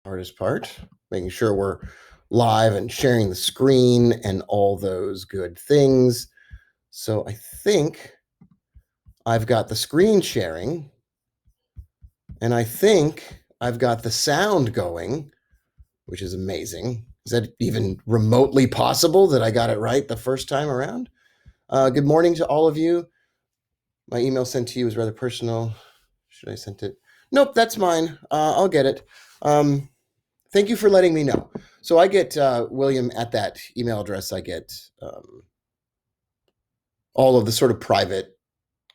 hardest part, making sure we're live and sharing the screen and all those good things. So I think I've got the screen sharing, and I think I've got the sound going, which is amazing. Is that even remotely possible that I got it right the first time around? Good morning to all of you. My email sent to you is rather personal. Should I send it? Nope, that's mine. I'll get it. Thank you for letting me know. So I get William at that email address. I get all of the sort of private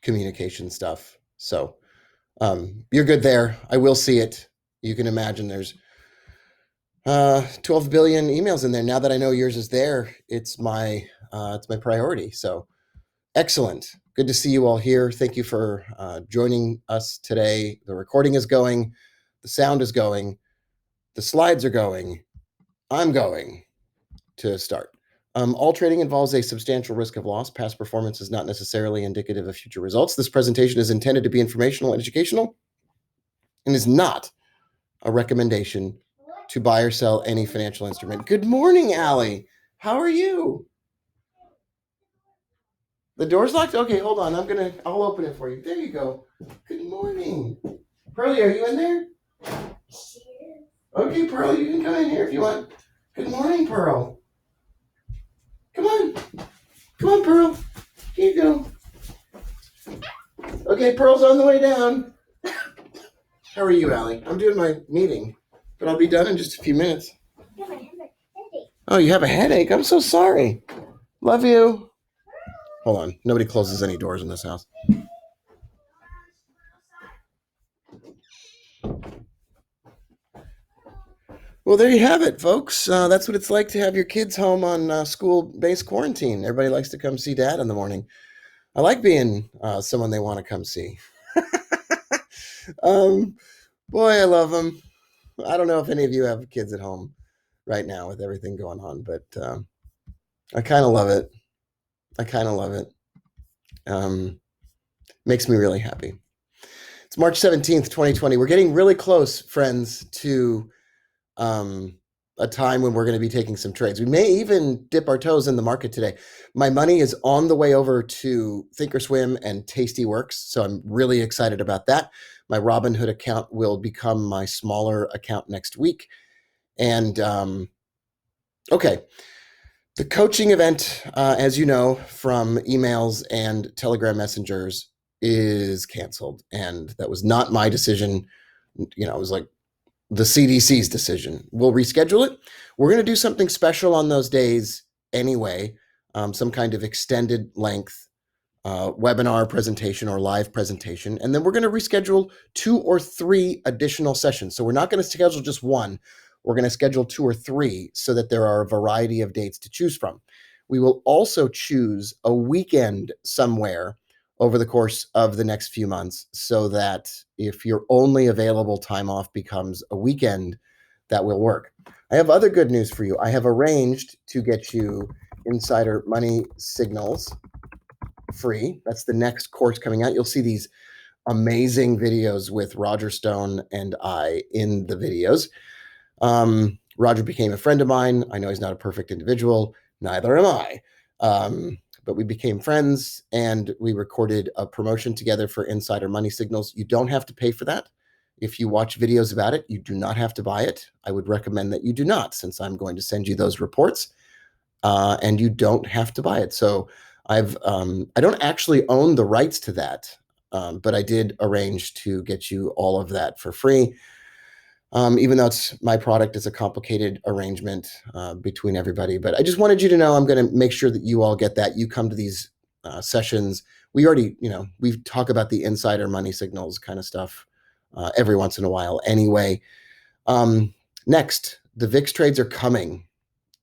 communication stuff. So you're good there. I will see it. You can imagine there's 12 billion emails in there. Now that I know yours is there, it's my priority. So excellent. Good to see you all here. Thank you for joining us today. The recording is going, the sound is going, the slides are going. I'm going to start. All trading involves a substantial risk of loss. Past performance is not necessarily indicative of future results. This presentation is intended to be informational and educational and is not a recommendation to buy or sell any financial instrument. Good morning, Allie. How are you? The door's locked? Okay, hold on. I'll open it for you. There you go. Good morning. Pearlie, are you in there? Okay, Pearl, you can come in here if you want. Good morning, Pearl. Come on. Come on, Pearl. Here you go. Okay, Pearl's on the way down. How are you, Allie? I'm doing my meeting, but I'll be done in just a few minutes. Oh, you have a headache? I'm so sorry. Love you. Hold on. Nobody closes any doors in this house. Well, there you have it, folks. That's what it's like to have your kids home on school-based quarantine. Everybody likes to come see Dad in the morning. I like being someone they want to come see. Boy, I love them. I don't know if any of you have kids at home right now with everything going on, but I kind of love it. I kind of love it. Makes me really happy. It's March 17th, 2020. We're getting really close, friends, to a time when we're going to be taking some trades. We may even dip our toes in the market today. My money is on the way over to Thinkorswim and Tastyworks, so I'm really excited about that. My Robinhood account will become my smaller account next week. And okay, the coaching event, as you know from emails and Telegram messengers, is canceled. And that was not my decision. You know, it was like the CDC's decision. We'll reschedule it. We're going to do something special on those days anyway, some kind of extended length webinar presentation or live presentation. And then we're going to reschedule 2 or 3 additional sessions. So we're not going to schedule just one. We're going to schedule 2 or 3 so that there are a variety of dates to choose from. We will also choose a weekend somewhere over the course of the next few months so that if your only available time off becomes a weekend, that will work. I have other good news for you. I have arranged to get you Insider Money Signals free. That's the next course coming out. You'll see these amazing videos with Roger Stone and I in the videos. Roger became a friend of mine. I know he's not a perfect individual. Neither am I. But we became friends and we recorded a promotion together for Insider Money Signals. You don't have to pay for that. If you watch videos about it, you do not have to buy it. I would recommend that you do not, since I'm going to send you those reports, and you don't have to buy it. So I don't actually own the rights to that, but I did arrange to get you all of that for free. Even though it's my product, it's a complicated arrangement between everybody. But I just wanted you to know I'm going to make sure that you all get that. You come to these sessions. We already, we talk about the Insider Money Signals kind of stuff every once in a while anyway. Next, the VIX trades are coming.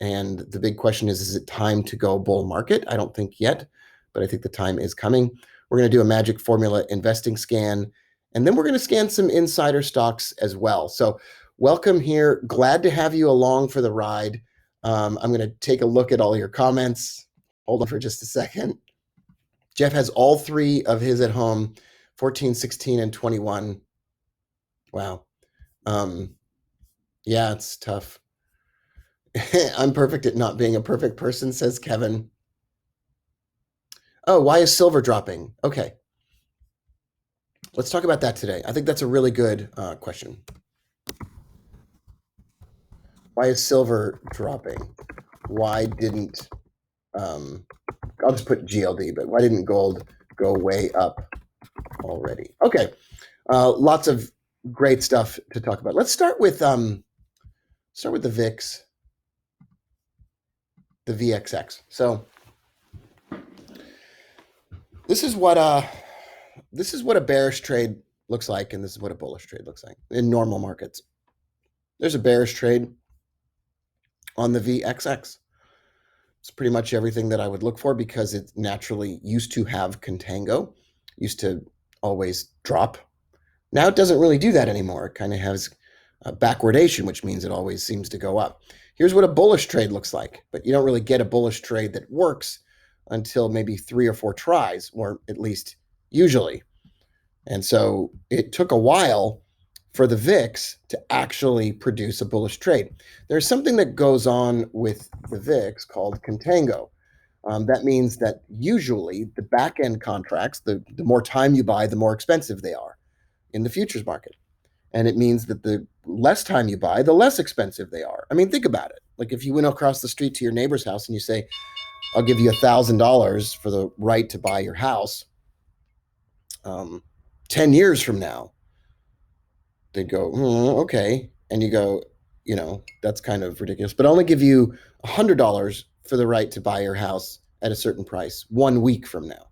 And the big question is it time to go bull market? I don't think yet, but I think the time is coming. We're going to do a magic formula investing scan. And then we're going to scan some insider stocks as well. So welcome here. Glad to have you along for the ride. I'm going to take a look at all your comments. Hold on for just a second. Jeff has all 3 of his at home, 14, 16, and 21. Wow. Yeah, it's tough. I'm perfect at not being a perfect person, says Kevin. Oh, why is silver dropping? Okay, let's talk about that today. I think that's a really good question. Why is silver dropping? Why didn't um, I'll just put GLD, but why didn't gold go way up already? Okay, lots of great stuff to talk about. Let's start with the VIX, the VXX. So this is what a bearish trade looks like, and this is what a bullish trade looks like in normal markets. There's a bearish trade on the VXX. It's pretty much everything that I would look for because it naturally used to have contango, used to always drop. Now it doesn't really do that anymore. It kind of has backwardation, which means it always seems to go up. Here's what a bullish trade looks like, but you don't really get a bullish trade that works until maybe 3 or 4 tries, or at least usually. And so it took a while for the VIX to actually produce a bullish trade. There's something that goes on with the VIX called contango. That means that usually the back end contracts, the more time you buy, the more expensive they are in the futures market. And it means that the less time you buy, the less expensive they are. I mean, think about it. Like if you went across the street to your neighbor's house and you say, I'll give you $1,000 for the right to buy your house. 10 years from now, they'd go, okay. And you go, that's kind of ridiculous, but I'll only give you $100 for the right to buy your house at a certain price 1 week from now.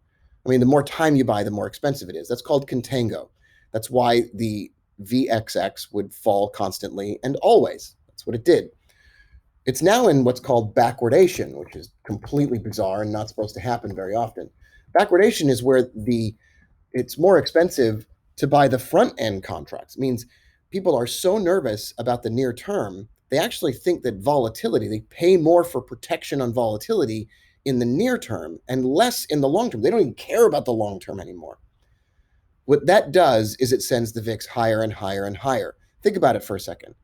I mean, the more time you buy, the more expensive it is. That's called contango. That's why the VXX would fall constantly and always. That's what it did. It's now in what's called backwardation, which is completely bizarre and not supposed to happen very often. Backwardation is where it's more expensive to buy the front end contracts. It means people are so nervous about the near term, they actually think that volatility, they pay more for protection on volatility in the near term and less in the long term. They don't even care about the long term anymore. What that does is it sends the VIX higher and higher and higher. Think about it for a second.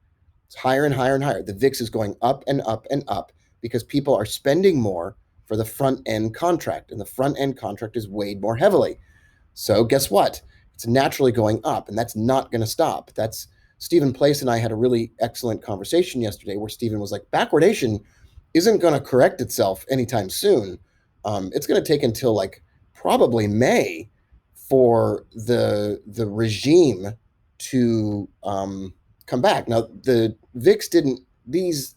It's higher and higher and higher. The VIX is going up and up and up because people are spending more for the front end contract, and the front end contract is weighed more heavily. So guess what? It's naturally going up, and that's not going to stop. That's Stephen Place and I had a really excellent conversation yesterday where Stephen was like, backwardation isn't going to correct itself anytime soon. It's going to take until like probably May for the regime to come back. Now the VIX didn't; these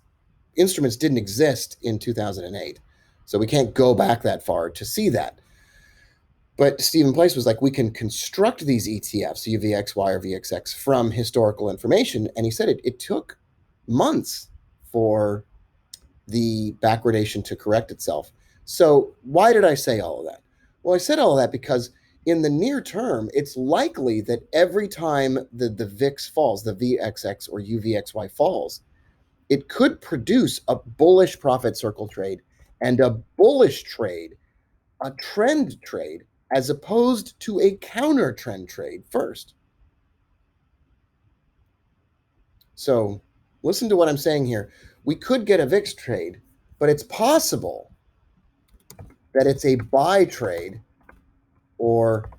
instruments didn't exist in 2008, so we can't go back that far to see that. But Stephen Place was like, we can construct these ETFs, UVXY or VXX, from historical information. And he said it took months for the backwardation to correct itself. So why did I say all of that? Well, I said all of that because in the near term, it's likely that every time the VIX falls, the VXX or UVXY falls, it could produce a bullish profit circle trade and a bullish trade, a trend trade, as opposed to a counter trend trade first. So listen to what I'm saying here. We could get a VIX trade, but it's possible that it's a buy trade or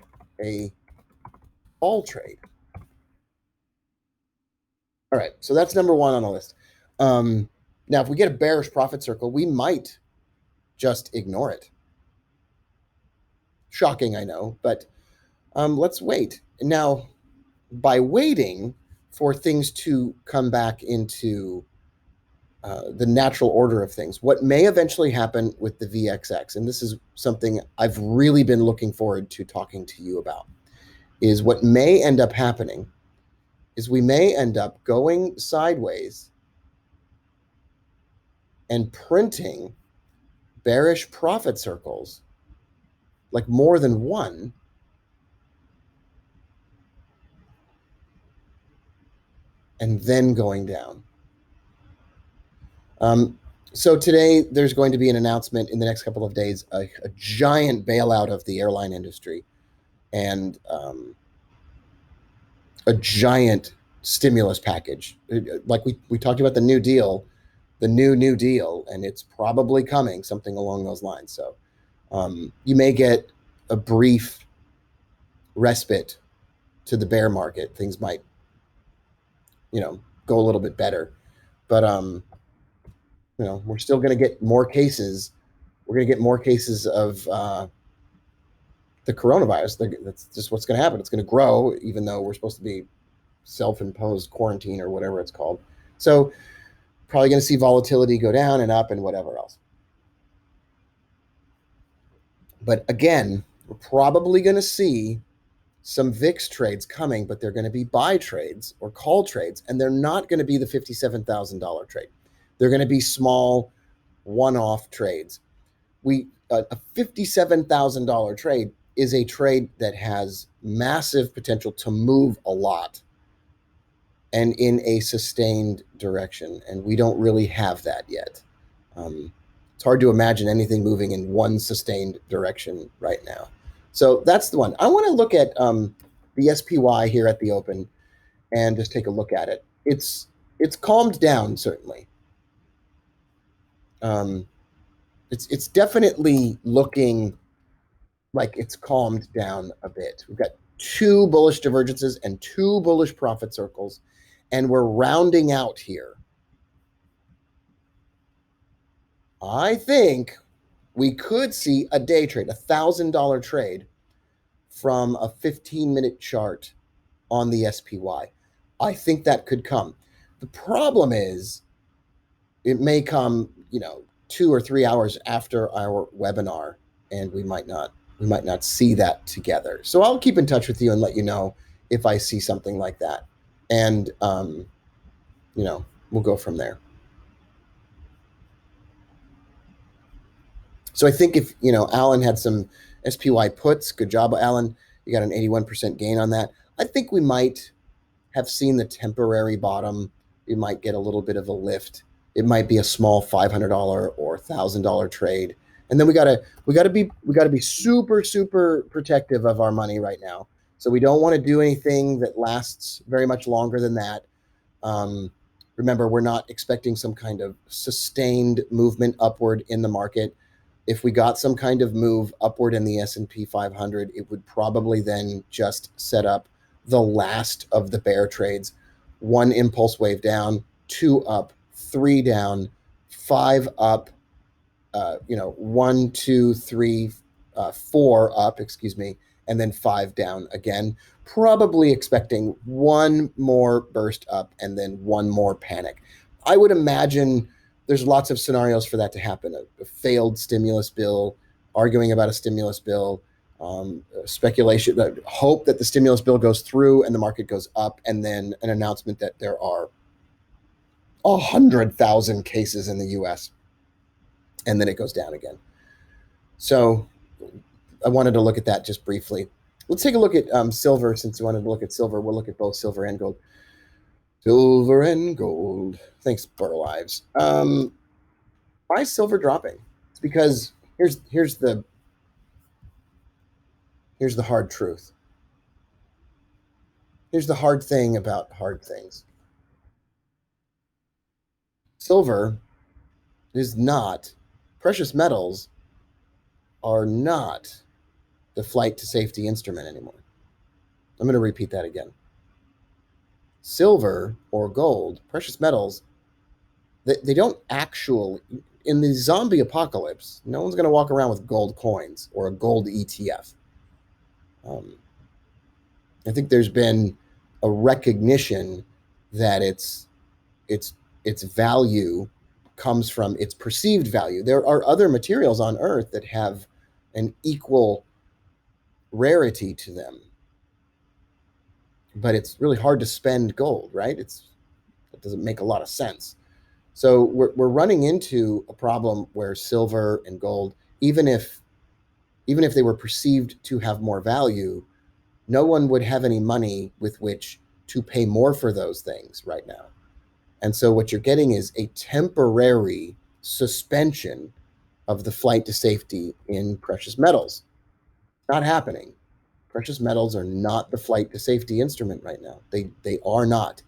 a fall trade. All right, so that's number one on the list. Now, if we get a bearish profit circle, we might just ignore it. Shocking, I know, but let's wait. Now, by waiting for things to come back into the natural order of things, what may eventually happen with the VXX, and this is something I've really been looking forward to talking to you about, is what may end up happening is we may end up going sideways and printing bearish profit circles, like more than one, and then going down. So today there's going to be an announcement in the next couple of days, a giant bailout of the airline industry and a giant stimulus package. Like we talked about the New Deal, the New Deal, and it's probably coming, something along those lines. So you may get a brief respite to the bear market. Things might, go a little bit better, but we're still going to get more cases. We're going to get more cases of the coronavirus. That's just what's going to happen. It's going to grow, even though we're supposed to be self-imposed quarantine or whatever it's called. So probably going to see volatility go down and up and whatever else. But again, we're probably going to see some VIX trades coming, but they're going to be buy trades or call trades, and they're not going to be the $57,000 trade. They're going to be small, one-off trades. A $57,000 trade is a trade that has massive potential to move a lot and in a sustained direction, and we don't really have that yet. It's hard to imagine anything moving in one sustained direction right now. So that's the one. I want to look at the SPY here at the open and just take a look at it. It's calmed down, certainly. It's definitely looking like it's calmed down a bit. We've got two bullish divergences and two bullish profit circles, and we're rounding out here. I think we could see a day trade, $1,000 trade from a 15-minute chart on the SPY. I think that could come. The problem is it may come, 2 or 3 hours after our webinar, and we might not see that together. So I'll keep in touch with you and let you know if I see something like that. And we'll go from there. So I think if, Alan had some SPY puts, good job, Alan. You got an 81% gain on that. I think we might have seen the temporary bottom. We might get a little bit of a lift. It might be a small $500 or $1,000 trade. And then we gotta be super, super protective of our money right now. So we don't want to do anything that lasts very much longer than that. Remember, we're not expecting some kind of sustained movement upward in the market. If we got some kind of move upward in the S&P 500, it would probably then just set up the last of the bear trades. One impulse wave down, two up, three down, five up, 1, 2, 3, 4 up, and then 5 down again, probably expecting one more burst up and then one more panic. I would imagine there's lots of scenarios for that to happen. A failed stimulus bill, arguing about a stimulus bill, speculation, hope that the stimulus bill goes through and the market goes up, and then an announcement that there are 100,000 cases in the US, and then it goes down again. So I wanted to look at that just briefly. Let's take a look at silver. Since you wanted to look at silver, we'll look at both silver and gold. Silver and gold. Thanks, Burl Ives. Why is silver dropping? It's because here's the hard truth. Here's the hard thing about hard things. Silver is not, precious metals are not the flight to safety instrument anymore. I'm going to repeat that again. Silver or gold, precious metals, they don't actually, in the zombie apocalypse, no one's going to walk around with gold coins or a gold ETF. I think there's been a recognition that its value comes from its perceived value. There are other materials on Earth that have an equal rarity to them, but it's really hard to spend gold, right? It doesn't make a lot of sense. So we're running into a problem where silver and gold, even if they were perceived to have more value, no one would have any money with which to pay more for those things right now. And so what you're getting is a temporary suspension of the flight to safety in precious metals. Not happening. Precious metals are not the flight to safety instrument right now. They are not.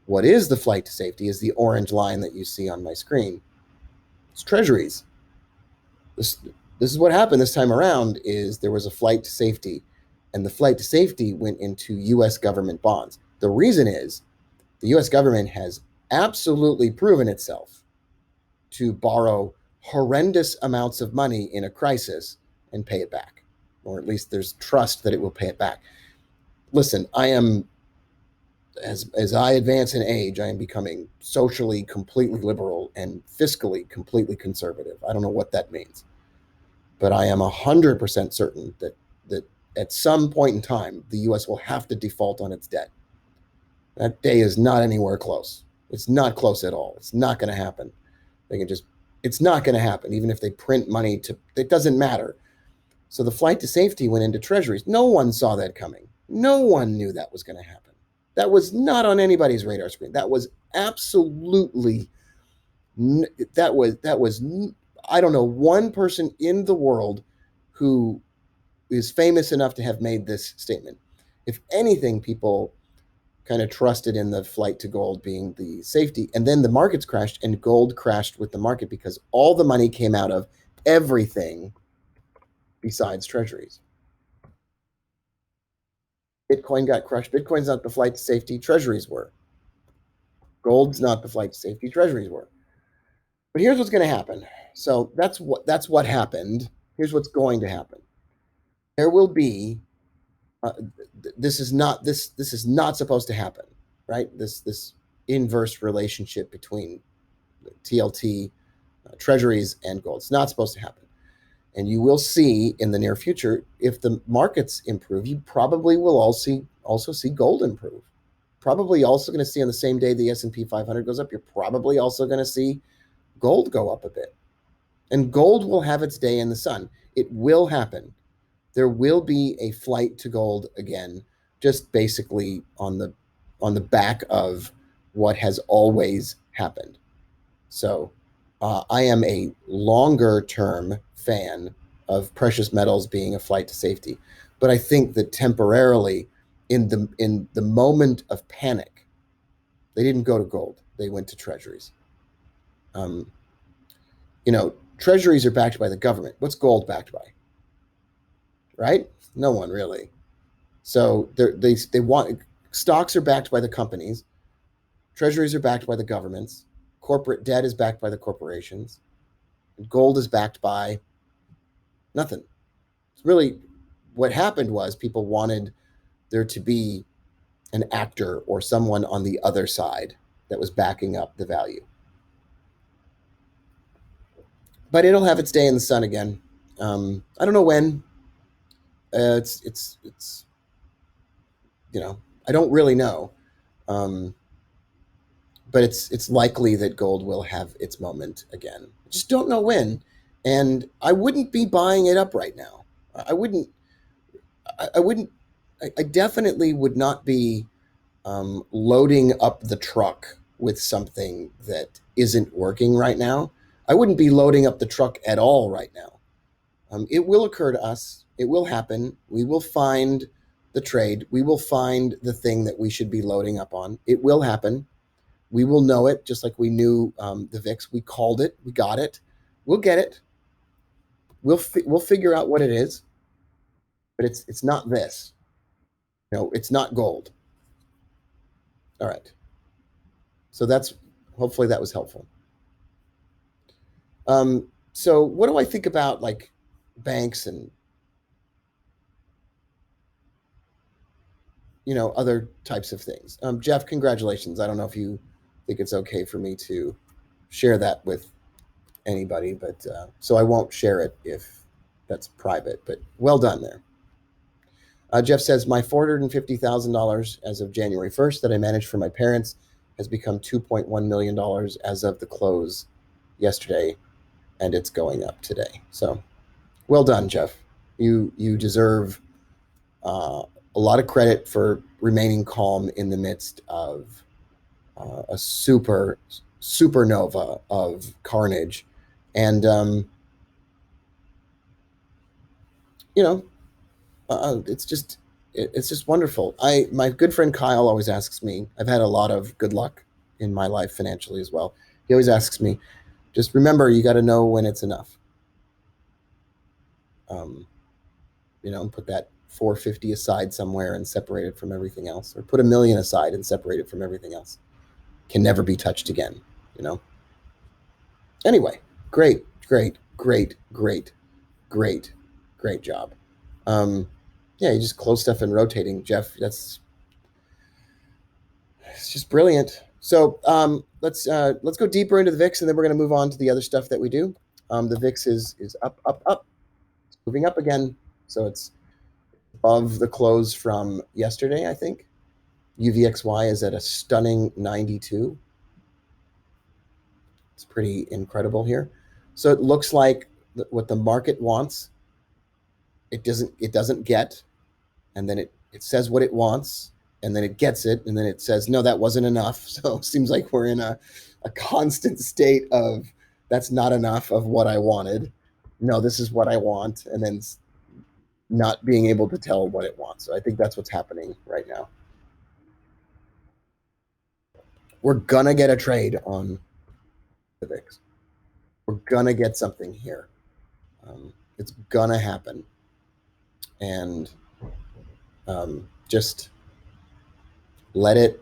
What is the flight to safety is the orange line that you see on my screen. It's treasuries. This is what happened this time around is there was a flight to safety, and the flight to safety went into US government bonds. The reason is the US government has absolutely proven itself to borrow horrendous amounts of money in a crisis and pay it back, or at least there's trust that it will pay it back. Listen, I am as I advance in age, I am becoming socially completely liberal and fiscally completely conservative. I don't know what that means, but I am 100% certain that at some point in time, the U.S. will have to default on its debt. That day is not anywhere close. It's not close at all. It's not going to happen. They can just, it's not going to happen. Even if they print money it doesn't matter. So the flight to safety went into treasuries. No one saw that coming. No one knew that was going to happen. That was not on anybody's radar screen. That was absolutely, that was, I don't know, one person in the world who is famous enough to have made this statement. If anything, people kind of trusted in the flight to gold being the safety. And then the markets crashed and gold crashed with the market because all the money came out of everything besides treasuries. Bitcoin got crushed. Bitcoin's not the flight to safety. Treasuries were. Gold's not the flight to safety. Treasuries were. But here's what's going to happen. So that's what happened. Here's what's going to happen. There will be. This is not supposed to happen, right? This inverse relationship between TLT, treasuries, and gold. It's not supposed to happen. And you will see in the near future, if the markets improve, you probably will also see gold improve. Probably also going to see on the same day the S&P 500 goes up, you're probably also going to see gold go up a bit. And gold will have its day in the sun. It will happen. There will be a flight to gold again, just basically on the back of what has always happened. So I am a longer term fan of precious metals being a flight to safety, but I think that temporarily, in the moment of panic, they didn't go to gold; they went to treasuries. Um, treasuries are backed by the government. What's gold backed by? Right? No one really. So they want stocks are backed by the companies, treasuries are backed by the governments, corporate debt is backed by the corporations, and gold is backed by nothing. It's really what happened was people wanted there to be an actor or someone on the other side that was backing up the value. But it'll have its day in the sun again. I don't know when. It's I don't really know. Um, but it's likely that gold will have its moment again. I just don't know when, and I wouldn't be buying it up right now. I wouldn't. I wouldn't. I definitely would not be loading up the truck with something that isn't working right now. I wouldn't be loading up the truck at all right now. It will occur to us. It will happen. We will find the trade. We will find the thing that we should be loading up on. It will happen. We will know it, just like we knew the VIX. We called it. We got it. We'll get it. We'll figure out what it is. But it's not this. It's not gold. All right. So hopefully that was helpful. So what do I think about like banks and other types of things? Jeff, congratulations. I don't know if you think it's okay for me to share that with anybody, but so I won't share it if that's private. But well done there. Jeff says my $450,000 as of January 1st that I managed for my parents has become $2.1 million as of the close yesterday, and it's going up today. So well done, Jeff. You deserve a lot of credit for remaining calm in the midst of a supernova of carnage. And, it's just, it's just wonderful. My good friend Kyle always asks me. I've had a lot of good luck in my life financially as well. He always asks me, just remember, you got to know when it's enough. Um, and put that 450 aside somewhere and separate it from everything else, or put 1 million aside and separate it from everything else. Can never be touched again. You know. Anyway, great, great, great, great, great, great job. Um, yeah, you just close stuff and rotating, Jeff. That's It's just brilliant. So let's go deeper into the VIX, and then we're going to move on to the other stuff that we do. The VIX is up, up, up. It's moving up again. So it's above the close from yesterday, I think. UVXY is at a stunning 92. It's pretty incredible here. So it looks like what the market wants, it doesn't get, and then it says what it wants, and then it gets it, and then it says no, that wasn't enough. So it seems like we're in a constant state of that's not enough of what I wanted. No, this is what I want, and then not being able to tell what it wants. So I think that's what's happening right now. We're gonna get a trade on the VIX. We're gonna get something here. It's gonna happen, and just let it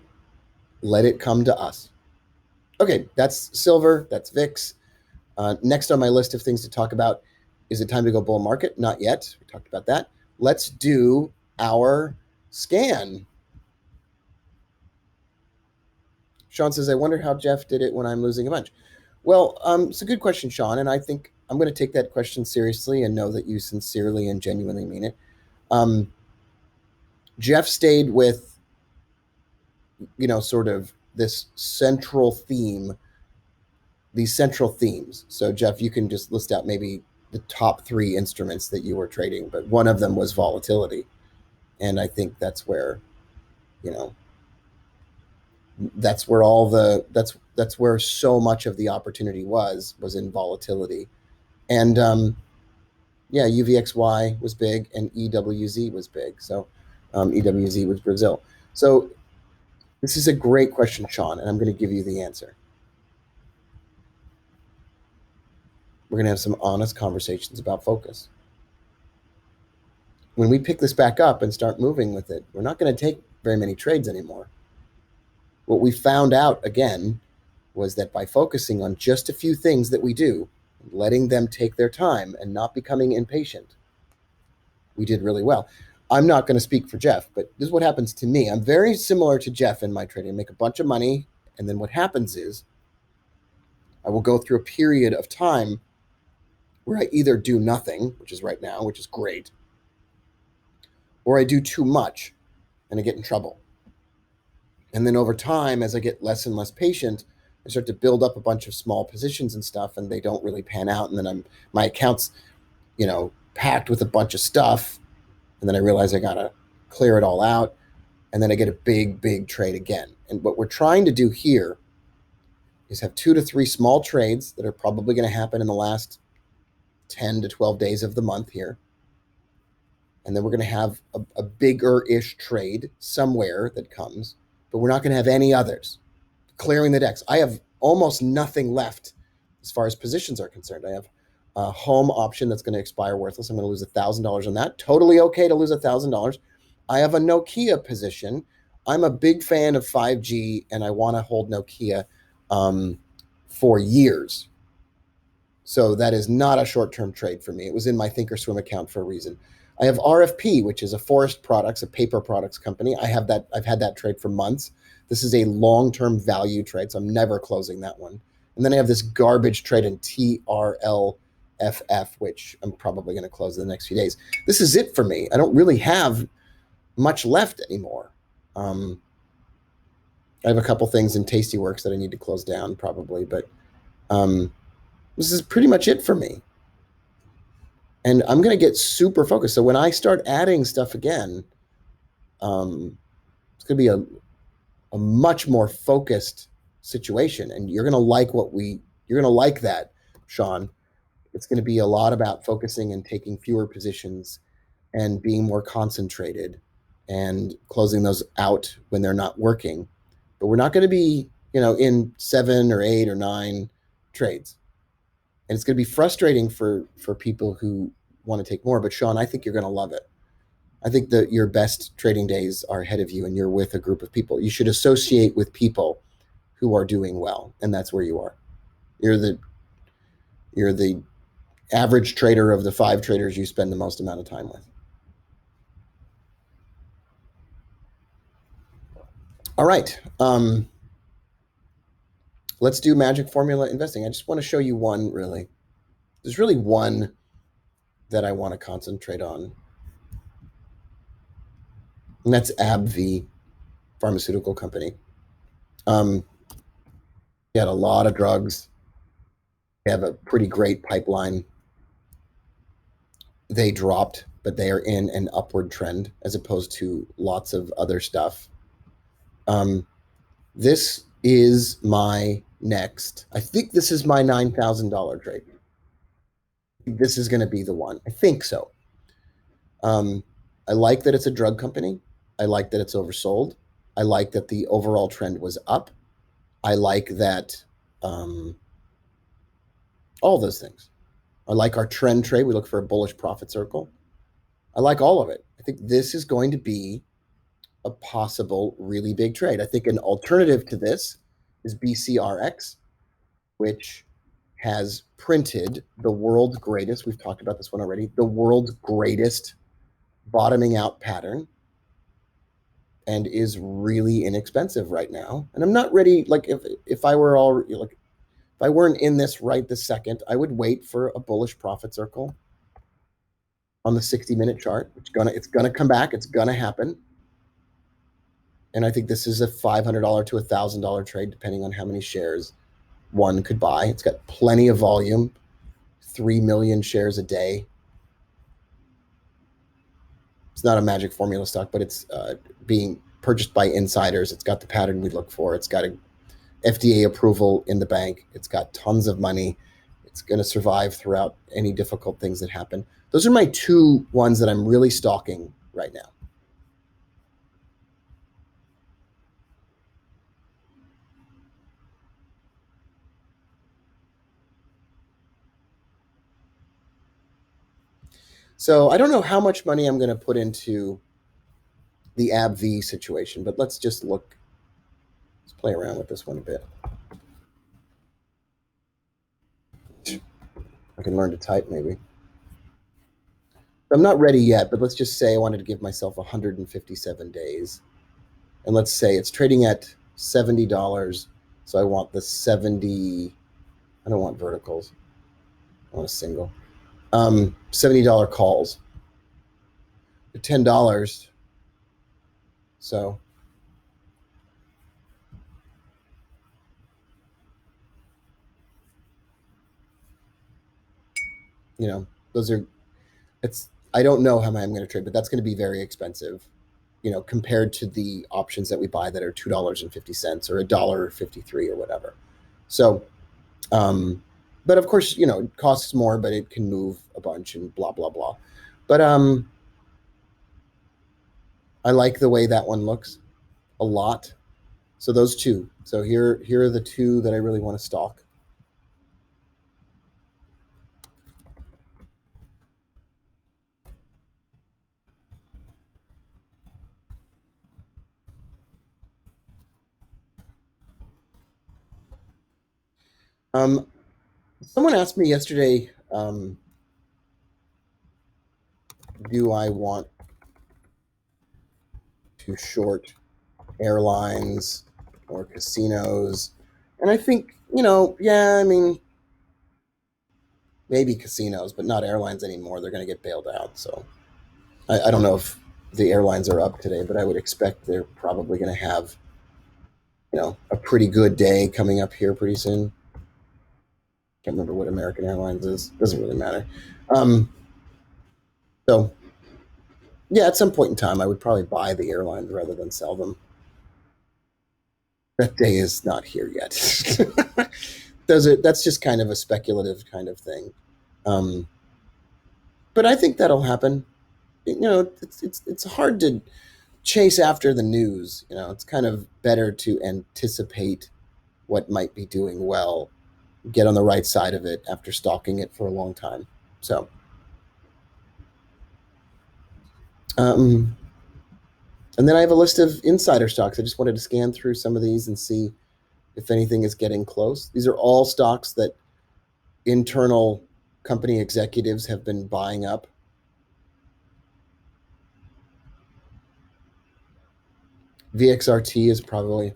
come to us. Okay, that's silver. That's VIX. Next on my list of things to talk about, is it time to go bull market? Not yet. We talked about that. Let's do our scan. Sean says, I wonder how Jeff did it when I'm losing a bunch. Well, it's a good question, Sean, and I think I'm going to take that question seriously and know that you sincerely and genuinely mean it. Jeff stayed with, sort of this central theme, these central themes. So, Jeff, you can just list out maybe the top 3 instruments that you were trading, but one of them was volatility. And I think that's where, that's where that's where so much of the opportunity was in volatility. And yeah, UVXY was big and EWZ was big. So EWZ was Brazil. So this is a great question, Sean, and I'm going to give you the answer. We're going to have some honest conversations about focus. When we pick this back up and start moving with it, we're not going to take very many trades anymore. What we found out, again, was that by focusing on just a few things that we do, letting them take their time and not becoming impatient, we did really well. I'm not going to speak for Jeff, but this is what happens to me. I'm very similar to Jeff in my trading. I make a bunch of money, and then what happens is I will go through a period of time where I either do nothing, which is right now, which is great, or I do too much and I get in trouble. And then over time, as I get less and less patient, I start to build up a bunch of small positions and stuff, and they don't really pan out. And then my account's, packed with a bunch of stuff. And then I realize I gotta clear it all out. And then I get a big, big trade again. And what we're trying to do here is have 2 to 3 small trades that are probably going to happen in the last 10 to 12 days of the month here. And then we're going to have a bigger-ish trade somewhere that comes, but we're not going to have any others. Clearing the decks. I have almost nothing left as far as positions are concerned. I have a home option that's going to expire worthless. I'm going to lose $1,000 on that. Totally okay to lose $1,000. I have a Nokia position. I'm a big fan of 5G, and I want to hold Nokia for years. So that is not a short-term trade for me. It was in my Thinkorswim account for a reason. I have RFP, which is a forest products, a paper products company. I've had that trade for months. This is a long-term value trade, so I'm never closing that one. And then I have this garbage trade in TRLFF, which I'm probably going to close in the next few days. This is it for me. I don't really have much left anymore. I have a couple things in Tastyworks that I need to close down probably, but this is pretty much it for me. And I'm going to get super focused. So when I start adding stuff again, it's going to be a much more focused situation. And you're going to like you're going to like that, Sean. It's going to be a lot about focusing and taking fewer positions and being more concentrated and closing those out when they're not working. But we're not going to be, in 7 or 8 or 9 trades. And it's going to be frustrating for people who want to take more. But Sean, I think you're going to love it. I think that your best trading days are ahead of you, and you're with a group of people. You should associate with people who are doing well, and that's where you are. You're the you're the average trader of the 5 traders you spend the most amount of time with. All right. Let's do magic formula investing. I just want to show you one, really. There's really one that I want to concentrate on, and that's AbbVie pharmaceutical company. They had a lot of drugs. They have a pretty great pipeline. They dropped, but they are in an upward trend as opposed to lots of other stuff. This is my next. I think this is my $9,000 trade. This is going to be the one. I think so. I like that it's a drug company. I like that it's oversold. I like that the overall trend was up. I like that all those things. I like our trend trade. We look for a bullish profit circle. I like all of it. I think this is going to be a possible really big trade. I think an alternative to this is BCRX, which has printed the world's greatest, we've talked about this one already, the world's greatest bottoming out pattern, and is really inexpensive right now. And I'm not ready, like if I were all like if I weren't in this right this second, I would wait for a bullish profit circle on the 60-minute chart. It's gonna come back, it's gonna happen. And I think this is a $500 to $1,000 trade, depending on how many shares one could buy. It's got plenty of volume, 3 million shares a day. It's not a magic formula stock, but it's being purchased by insiders. It's got the pattern we look for. It's got a FDA approval in the bank. It's got tons of money. It's going to survive throughout any difficult things that happen. Those are my 2 ones that I'm really stalking right now. So I don't know how much money I'm going to put into the AbbVie situation, but let's just look. Let's play around with this one a bit. I can learn to type maybe. I'm not ready yet, but let's just say I wanted to give myself 157 days. And let's say it's trading at $70. So I want the 70. I don't want verticals. I want a single. $70 calls. $10. So those are I don't know how I'm going to trade, but that's going to be very expensive, compared to the options that we buy that are $2.50 or $1.53 or whatever. So, but of course, it costs more, but it can move a bunch and blah, blah, blah. But I like the way that one looks a lot. So those 2. So here are the 2 that I really want to stalk. Someone asked me yesterday, do I want to short airlines or casinos? And I think, yeah, I mean, maybe casinos, but not airlines anymore. They're going to get bailed out. So I don't know if the airlines are up today, but I would expect they're probably going to have, a pretty good day coming up here pretty soon. Can't remember what American Airlines is. Doesn't really matter. So, yeah, at some point in time, I would probably buy the airlines rather than sell them. That day is not here yet. That's just kind of a speculative kind of thing. But I think that'll happen. It's hard to chase after the news. It's kind of better to anticipate what might be doing well, get on the right side of it after stalking it for a long time. So, um, and then I have a list of insider stocks. I just wanted to scan through some of these and see if anything is getting close. These are all stocks that internal company executives have been buying up. Vxrt is probably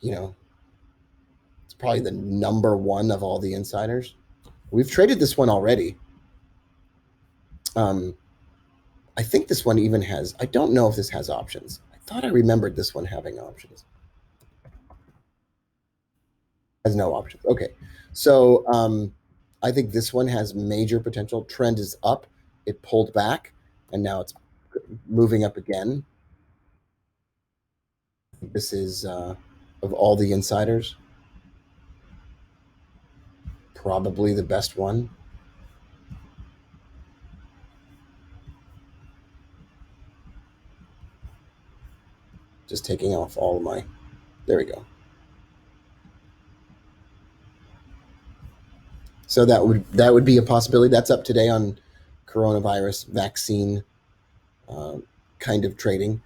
you know it's probably the number one of all the insiders. We've traded this one already. Um, I think this one even has. I don't know if this has options. I thought I remembered this one having options. Has no options. Okay, so I think this one has major potential. Trend is up. It pulled back, and now it's moving up again. This is of all the insiders, probably the best one. Just taking off all of my. There we go. So that would be a possibility. That's up today on coronavirus vaccine uh, kind of trading.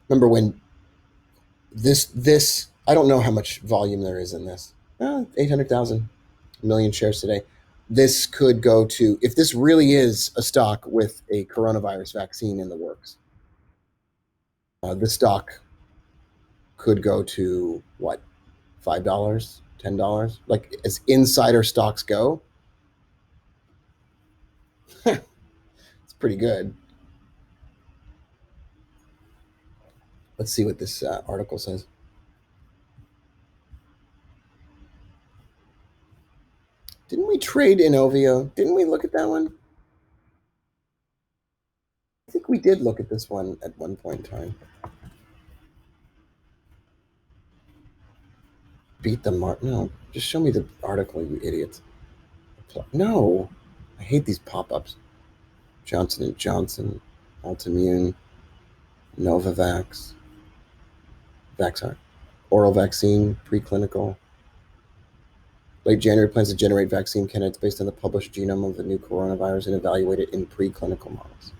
Remember when this I don't know how much volume there is in this. 800,000 million shares today. This could go to, if this really is a stock with a coronavirus vaccine in the works, the stock could go to what, $5, $10? Like as insider stocks go, it's pretty good. Let's see what this article says. Didn't we trade Inovio? Didn't we look at that one? I think we did look at this one at one point in time. Beat the mark. No, just show me the article, you idiots. No, I hate these pop-ups. Johnson and Johnson, Altimmune, Novavax, Vaxart, oral vaccine, preclinical. Late January plans to generate vaccine candidates based on the published genome of the new coronavirus and evaluate it in preclinical models.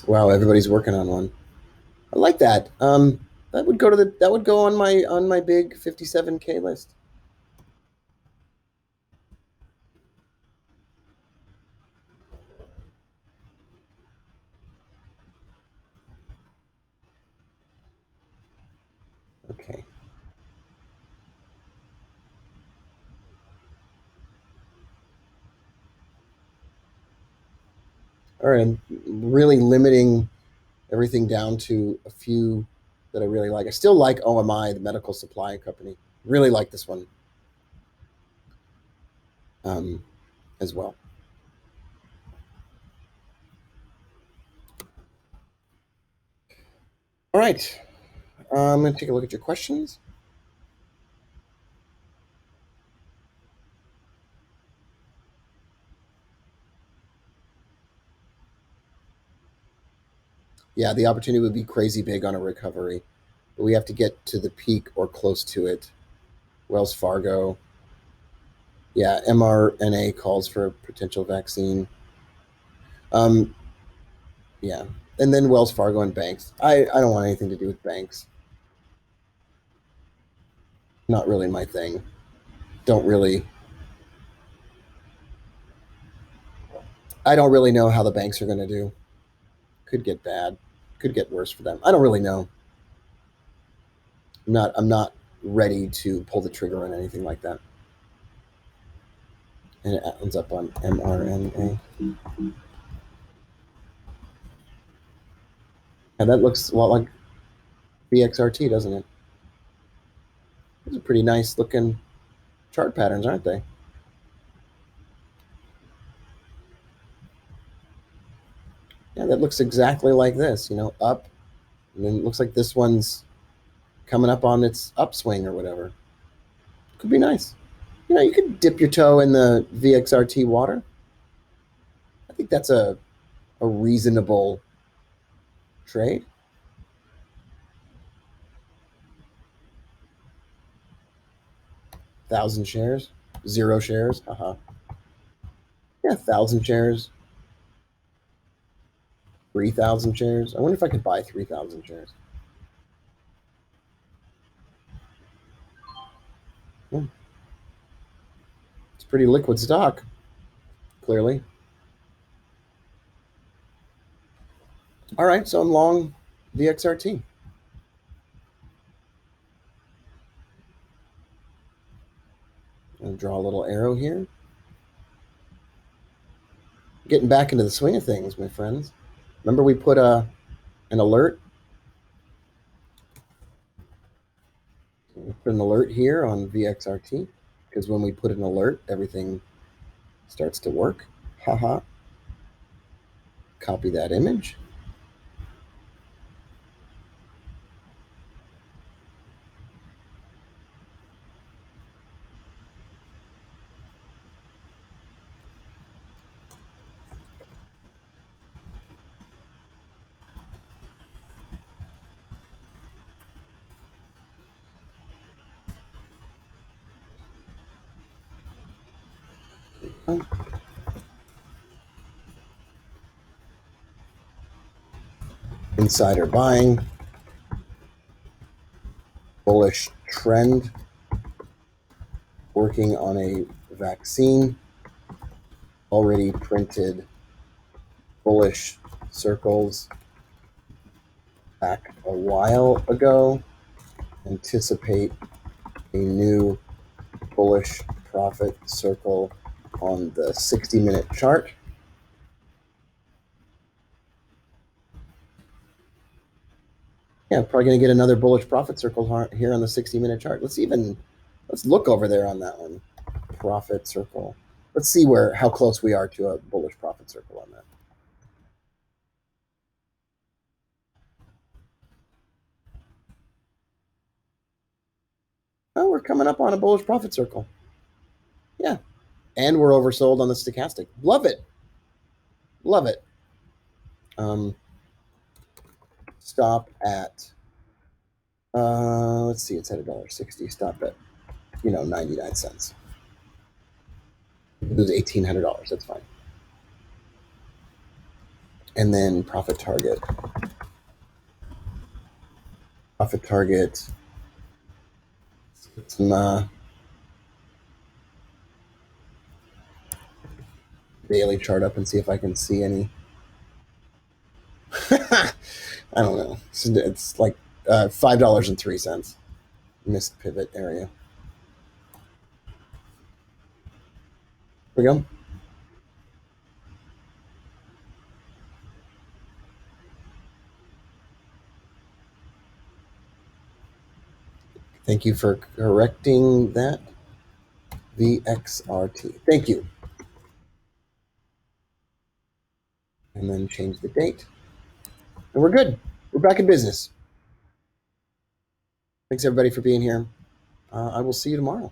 Wow, everybody's working on one. I like that. That would go on my big 57K list. Okay. All right. I'm really limiting everything down to a few that I really like. I still like OMI, the medical supply company. Really like this one um, as well. All right. I'm going to take a look at your questions. Yeah, the opportunity would be crazy big on a recovery, but we have to get to the peak or close to it. Wells Fargo. Yeah, mRNA calls for a potential vaccine. Um, yeah, and then Wells Fargo and banks. I don't want anything to do with banks. Not really my thing. Don't really. I don't really know how the banks are going to do. Could get bad. Could get worse for them. I don't really know. I'm not ready to pull the trigger on anything like that. And it ends up on mRNA. And that looks a lot like Vxrt, doesn't it? Those are pretty nice looking chart patterns, aren't they? Yeah, that looks exactly like this, up. And then it looks like this one's coming up on its upswing or whatever. Could be nice. You could dip your toe in the VXRT water. I think that's a reasonable trade. 1,000 shares, 0 shares. Yeah, 1,000 shares, 3,000 shares. I wonder if I could buy 3,000 shares. Hmm. It's pretty liquid stock, clearly. All right, so I'm long VXRT. I'll draw a little arrow here. Getting back into the swing of things, my friends. Remember we put an alert? We put an alert here on VXRT because when we put an alert, everything starts to work. Haha. Copy that image. Insider buying, bullish trend, working on a vaccine, already printed bullish circles back a while ago, anticipate a new bullish profit circle on the 60-minute chart. Yeah, probably going to get another bullish profit circle here on the 60-minute chart. Let's look over there on that one. Profit circle. Let's see how close we are to a bullish profit circle on that. Oh, we're coming up on a bullish profit circle. Yeah. And we're oversold on the stochastic. Love it. Love it. Stop at let's see, it's at $1.60. Stop at 99 cents. It was $1,800. That's fine. And then profit target. Profit target. Some daily chart up and see if I can see any. I don't know. It's like $5.03. Missed pivot area. Here we go. Thank you for correcting that. Vxrt. Thank you. And then change the date. And we're good. We're back in business. Thanks everybody for being here. I will see you tomorrow.